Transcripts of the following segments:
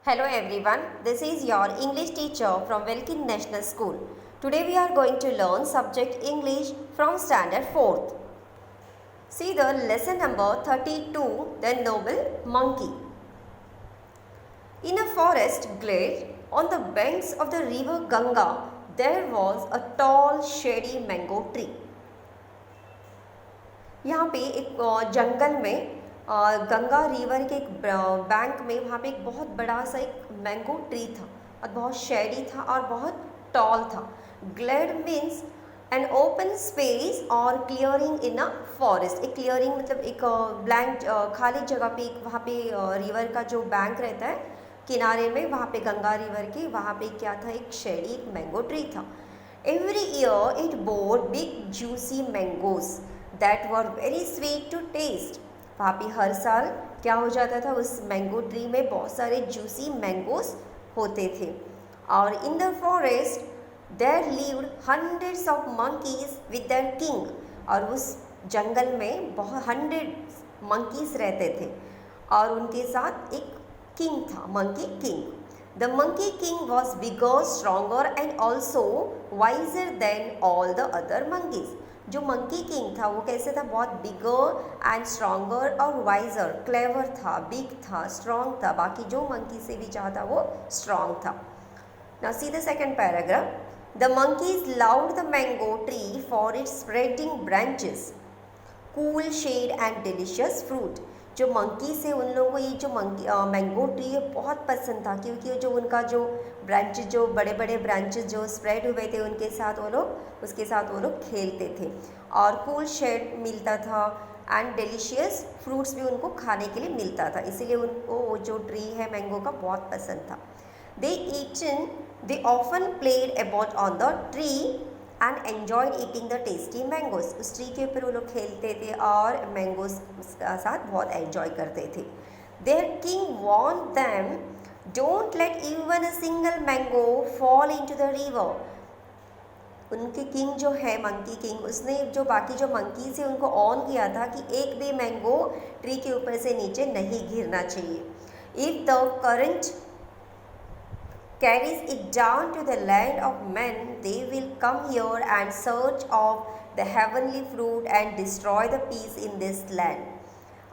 Hello everyone, this is your English teacher from Wilkin National School. Today we are going to learn subject English from standard 4th. See the lesson number 32, The Noble Monkey. In a forest glade on the banks of the river Ganga, there was a tall shady mango tree. यहाँ पे एक जंगल में Ganga river के एक bank में वहाँ पे एक बहुत बड़ा सा एक मैंगो ट्री था और बहुत शेडी था और बहुत टॉल था. Glade means an open space और क्लियरिंग इन अ फॉरेस्ट. एक क्लियरिंग मतलब एक ब्लैंक खाली जगह पे एक वहाँ पे रिवर का जो बैंक रहता है किनारे में, वहाँ पे गंगा रिवर के वहाँ पे क्या था, एक शेडी एक मैंगो ट्री था. Every year it bore big juicy mangoes that were very sweet to taste. वहाँ पे हर साल क्या हो जाता था, उस मैंगो ट्री में बहुत सारे जूसी मैंगोज होते थे. और in the forest there lived hundreds of monkeys with their king. और उस जंगल में बहुत 100 मंकीज रहते थे और उनके साथ एक किंग था, monkey king. The monkey king was bigger, stronger and also visor then all the other monkeys. जो मंकी किंग था वो कैसे था, बहुत बिगर एंड स्ट्रॉन्गर और वाइजर, क्लेवर था, बिग था, स्ट्रॉन्ग था, बाकी जो मंकी से भी ज़्यादा वो स्ट्रॉन्ग था. Now see the second paragraph. The monkeys loved the mango tree for its spreading branches, cool shade and delicious fruit. जो मंकीज है उन लोगों को ये जो मैंगो ट्री है बहुत पसंद था, क्योंकि जो उनका जो ब्रांचेस, जो बड़े बड़े ब्रांचेस जो स्प्रेड हुए थे उनके साथ वो लोग उसके साथ वो लोग खेलते थे और कूल शेड मिलता था एंड डिलीशियस फ्रूट्स भी उनको खाने के लिए मिलता था. इसीलिए उनको वो जो ट्री है मैंगो का बहुत पसंद था. They often played about on the tree and enjoyed eating the tasty mangoes. उस ट्री के ऊपर वो लोग खेलते थे और मैंगोज का साथ बहुत एन्जॉय करते थे. Their king warned them don't let even a single mango fall into the river. उनके किंग जो है मंकी किंग, उसने जो बाकी जो मंकीज है उनको ऑन किया था कि एक भी मैंगो ट्री के ऊपर से नीचे नहीं गिरना चाहिए. If the current carries it down to the land of men, they will come here and search of the heavenly fruit and destroy the peace in this land.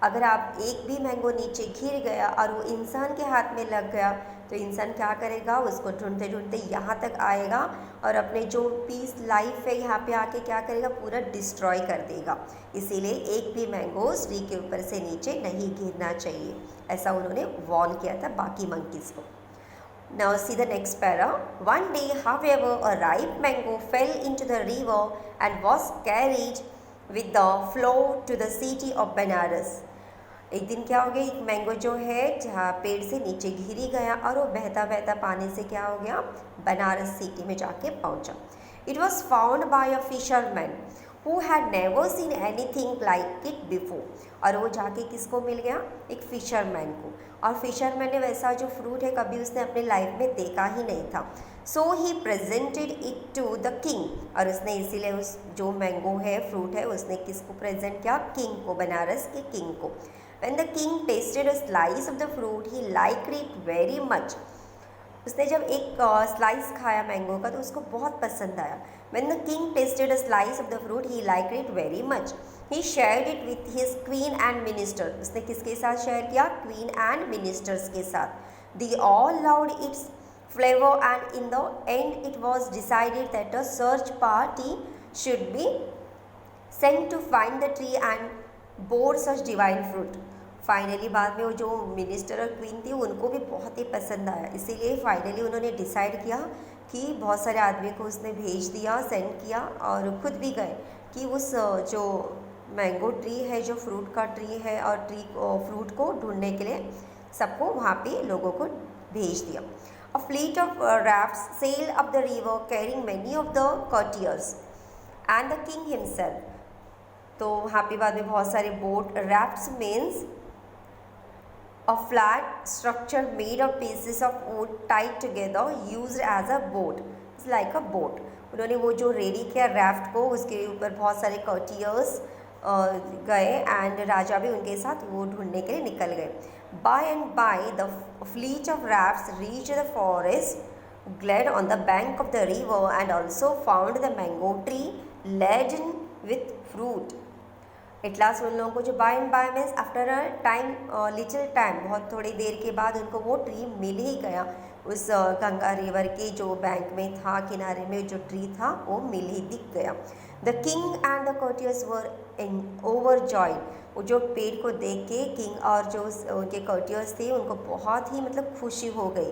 अगर आप एक भी मैंगो नीचे गिर गया और वो इंसान के हाथ में लग गया तो इंसान क्या करेगा, उसको ढूंढते ढूंढते यहाँ तक आएगा और अपने जो पीस लाइफ है यहाँ पे आके क्या करेगा, पूरा डिस्ट्रॉय कर देगा. इसीलिए एक भी मैंगो ट्री के ऊपर से नीचे नहीं गिरना चाहिए, ऐसा उन्होंने वॉर्न किया था बाकी मंकीज को. Now see the next para. One day, however, a ripe mango fell into the river and was carried with the flow to the city of Benares. एक दिन क्या हो गया, एक मैंगो जो है जहाँ पेड़ से नीचे गिरी गया और वो बहता बहता पानी से क्या हो गया, बनारस सिटी में जाके पहुँचा. It was found by a fisherman who had never seen anything like it before. और वो जाके किसको मिल गया, एक फिशरमैन को. और फिशरमैन ने वैसा जो फ्रूट है कभी उसने अपने लाइफ में देखा ही नहीं था. So he presented it to the king. और उसने इसीलिए उस जो मैंगो है फ्रूट है उसने किसको प्रेजेंट किया, किंग को, बनारस के किंग को. When the king tested a slice of the fruit he liked it very much. उसने जब एक स्लाइस खाया मैंगो का तो उसको बहुत पसंद आया. When the king tasted a slice of the fruit, he liked it very much. He shared it with his queen and minister. उसने किसके साथ शेयर किया, queen and ministers के साथ. They all loved its flavor and in the end it was decided that a search party should be sent to find the tree and bore such divine fruit. Finally बाद में वो जो minister और queen थी उनको भी बहुत ही पसंद आया, इसीलिए फाइनली उन्होंने डिसाइड किया कि बहुत सारे आदमी को उसने भेज दिया, सेंड किया और खुद भी गए कि उस जो मैंगो ट्री है, जो फ्रूट का ट्री है और ट्री फ्रूट को ढूंढने के लिए सबको वहाँ पे लोगों को भेज दिया. A fleet of rafts sail up the river carrying many of the courtiers and the king himself. तो वहाँ पे बाद में बहुत सारे boat, rafts means a flat structure made of pieces of wood tied together used as a boat. It's like a boat. उन्होंने वो जो रेडी किया राफ्ट को, उसके ऊपर बहुत सारे courtiers गए एंड राजा भी उनके साथ वो ढूंढने के लिए निकल गए. By and by, the fleet of rafts reached the forest glade on the bank of the river and also found the mango tree laden with fruit. At last उन लोगों को जो by and by means after a time little time, बहुत थोड़ी देर के बाद उनको वो ट्री मिल ही गया। उस गंगा रिवर के जो बैंक में था, किनारे में जो ट्री था वो मिल ही दिख गया। The king and the courtiers were overjoyed. वो जो पेड़ को देख के किंग और जो उनके courtiers थे उनको बहुत ही मतलब खुशी हो गई।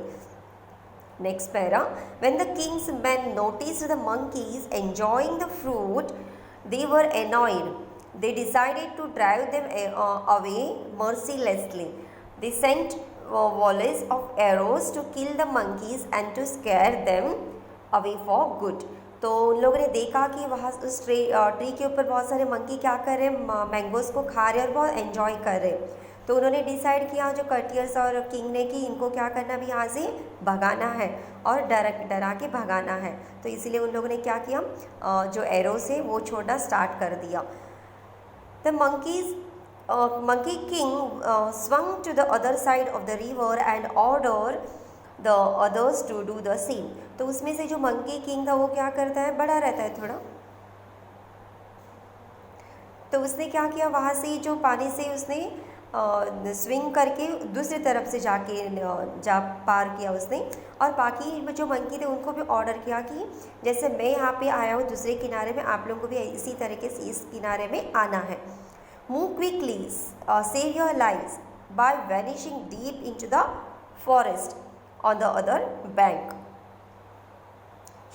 Next para, when the Kings men noticed the monkeys enjoying the fruit, they were annoyed. They decided to drive them away mercilessly. They sent volleys of arrows to kill the monkeys and to scare them away for good. तो उन लोगों ने देखा कि वहाँ उस tree के ऊपर बहुत सारे मंकी क्या कर रहे हैं, मैंगोज़ को खा रहे और बहुत एंजॉय कर रहे। तो उन्होंने डिसाइड किया जो कर्टियर्स और किंग ने कि इनको क्या करना भी यहाँ से भगाना है और डरा के भगाना है। तो इसीलिए उन लोगों ने क्या किया, जो एरोस है वो छोड़ना स्टार्ट कर दिया। The monkey king swung to the other side of the river and ordered the others to do the same. तो उसमें से जो मंकी किंग था वो क्या करता है, बड़ा रहता है थोड़ा, तो उसने क्या किया, वहाँ से जो पानी से उसने स्विंग करके दूसरी तरफ से जा पार किया उसने। और बाकी जो मंकी थे उनको भी ऑर्डर किया कि जैसे मैं यहाँ पे आया हूँ दूसरे किनारे में, आप लोगों को भी इसी तरीके से इस किनारे में आना है। Move quickly, save your lives by vanishing deep into the forest on the other bank,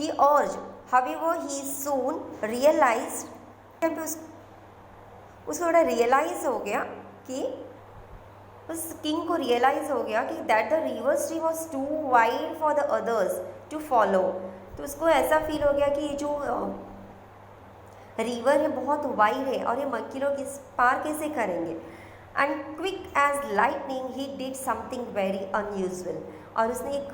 he urged. However he soon realised, उसको थोड़ा रियलाइज हो गया कि उस किंग को रियलाइज़ हो गया कि that the river stream was too wide for the others to follow. तो उसको ऐसा फील हो गया कि ये जो रिवर है बहुत वाइड है और ये मंकी लोग इस पार कैसे करेंगे। And quick as lightning he did something very unusual, और उसने एक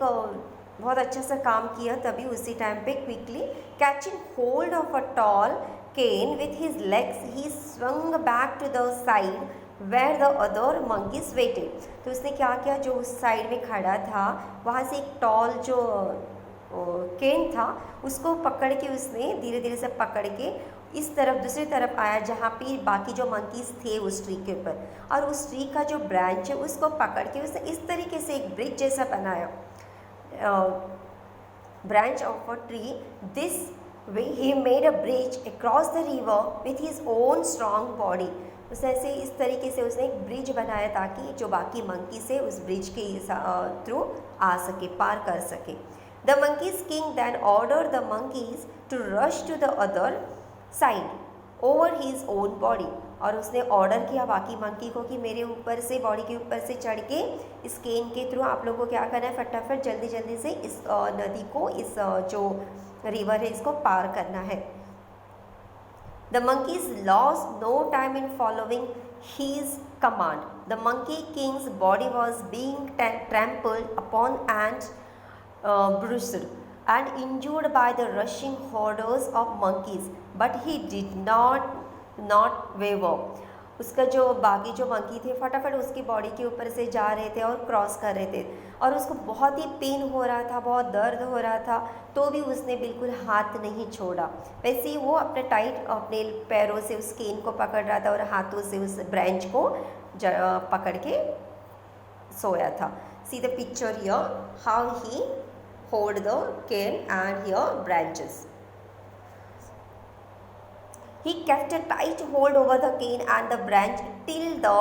बहुत अच्छा सा काम किया तभी उसी टाइम पे। Quickly catching hold of a tall cane with his legs he swung back to the side where the other monkeys waited. तो उसने क्या किया, जो उस साइड में खड़ा था वहाँ से एक टॉल जो केन था उसको पकड़ के उसने धीरे धीरे से पकड़ के इस तरफ दूसरी तरफ आया जहाँ पे बाकी जो मंकीज थे उस ट्री के ऊपर, और उस ट्री का जो ब्रांच है उसको पकड़ के उसने इस तरीके से एक ब्रिज जैसा बनाया, branch of a tree. This way he made a bridge across the river with his own strong body. उस ऐसे इस तरीके से उसने एक ब्रिज बनाया ताकि जो बाकी मंकी से उस ब्रिज के थ्रू आ सके, पार कर सके। The monkeys king then ordered the monkeys to rush to the other side over his own body. और उसने ऑर्डर किया बाकी मंकी को कि मेरे ऊपर से, बॉडी के ऊपर से चढ़ के इस केन के थ्रू आप लोगों को क्या करना है, फटाफट जल्दी जल्दी से इस नदी को, इस जो रिवर है इसको पार करना है। The monkeys lost no time in following his command. The monkey king's body was being trampled upon and bruised and injured by the rushing hordes of monkeys, but he did not waver. उसका जो बाकी जो monkey थे फटाफट उसकी body के ऊपर से जा रहे थे और क्रॉस कर रहे थे, और उसको बहुत ही पेन हो रहा था, बहुत दर्द हो रहा था, तो भी उसने बिल्कुल हाथ नहीं छोड़ा। वैसे ही वो अपने टाइट अपने पैरों से उस केन को पकड़ रहा था और हाथों से उस ब्रांच को पकड़ के सोया था। See the picture here how he hold the cane and here branches. He kept a tight hold over the cane and the branch till the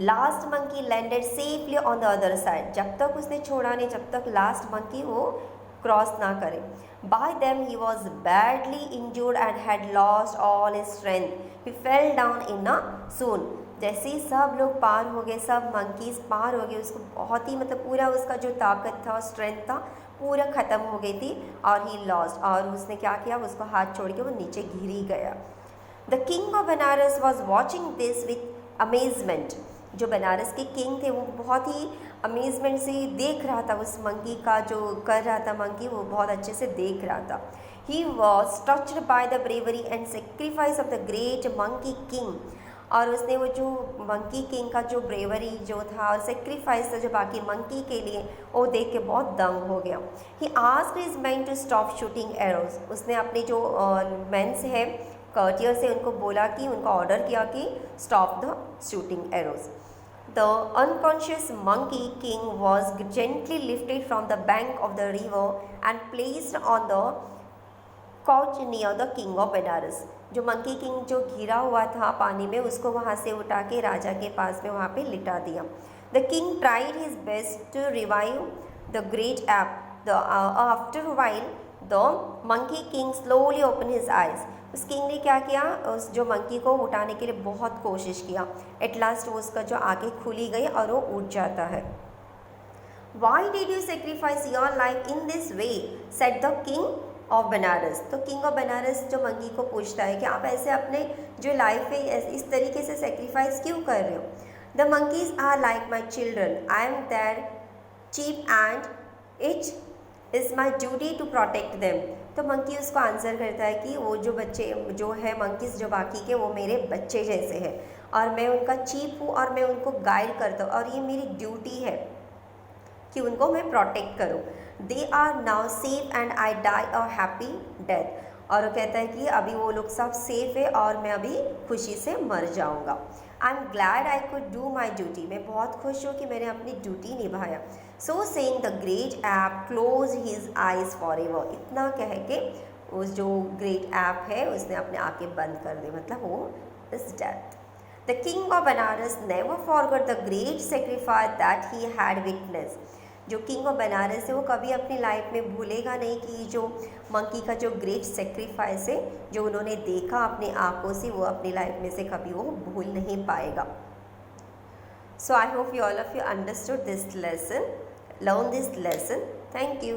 last monkey landed safely on the other side. जब तक उसने छोड़ा नहीं, जब तक last monkey वो cross ना करे। By them he was badly injured and had lost all his strength. He fell down in a swoon. जैसे ही सब लोग पार हो गए, सब मंकीज पार हो गए, उसको बहुत ही मतलब पूरा उसका जो ताकत था, स्ट्रेंथ था, पूरा ख़त्म हो गई थी और ही लॉस्ट, और उसने क्या किया, उसको हाथ छोड़ के वो नीचे गिर ही गया। The king of Banaras was watching this with amazement. जो बनारस के किंग थे वो बहुत ही अमेजमेंट से देख रहा था, उस मंकी का जो कर रहा था मंकी, वो बहुत अच्छे से देख रहा था। He was touched by the bravery and sacrifice of the great monkey king. और उसने वो जो मंकी किंग का जो ब्रेवरी जो था और सेक्रीफाइस था जो बाकी मंकी के लिए, वो देख के बहुत दंग हो गया। He asked his man to stop shooting arrows. उसने अपने जो मैन से है कर्टियर से उनको बोला कि उनको ऑर्डर किया कि stop the shooting arrows. The unconscious monkey king was gently lifted from the bank of the river and placed on the couch near the king of Benares। जो मंकी किंग जो घिरा हुआ था पानी में, उसको वहाँ से उठा के राजा के पास में वहाँ पे लिटा दिया। The king tried his best to revive the great ape. After a while, the monkey king slowly opened his eyes। उस किंग ने क्या किया, उस जो मंकी को उठाने के लिए बहुत कोशिश किया। एट लास्ट वो उसका जो आंखें खुली गई और वो उठ जाता है। Why did you sacrifice your life in this way? said the king of Benares। तो किंग ऑफ बनारस जो मंकी को पूछता है कि आप ऐसे अपने जो लाइफ है इस तरीके से सेक्रीफाइस क्यों कर रहे हो। The monkeys are like my children, I am their chief and it is my duty to protect them. तो मंकी उसको आंसर करता है कि वो जो बच्चे जो है मंकीज जो बाकी के, वो मेरे बच्चे जैसे हैं और मैं उनका चीफ हूँ और मैं उनको गाइड करता हूँ और ये मेरी ड्यूटी है कि उनको मैं प्रोटेक्ट करूँ। They are now safe and I die a happy death. और वो कहता है कि अभी वो लोग सब सेफ है और मैं अभी खुशी से मर जाऊँगा। I am glad I could do my duty. मैं बहुत खुश हूँ कि मैंने अपनी ड्यूटी निभाया। So saying the great app close his eyes for ever. इतना कह के उस जो ग्रेट ऐप है उसने अपने आंखें बंद कर दी, मतलब वो is death. The king of Banaras never forgot the great sacrifice that he had witness. जो किंग ऑफ बनारस है वो कभी अपनी लाइफ में भूलेगा नहीं कि जो मंकी का जो ग्रेट सेक्रीफाइस है जो उन्होंने देखा अपनी आंखों से, वो अपनी लाइफ में से कभी वो भूल नहीं पाएगा। So I hope you all of you understood this lesson, learn this lesson. Thank you.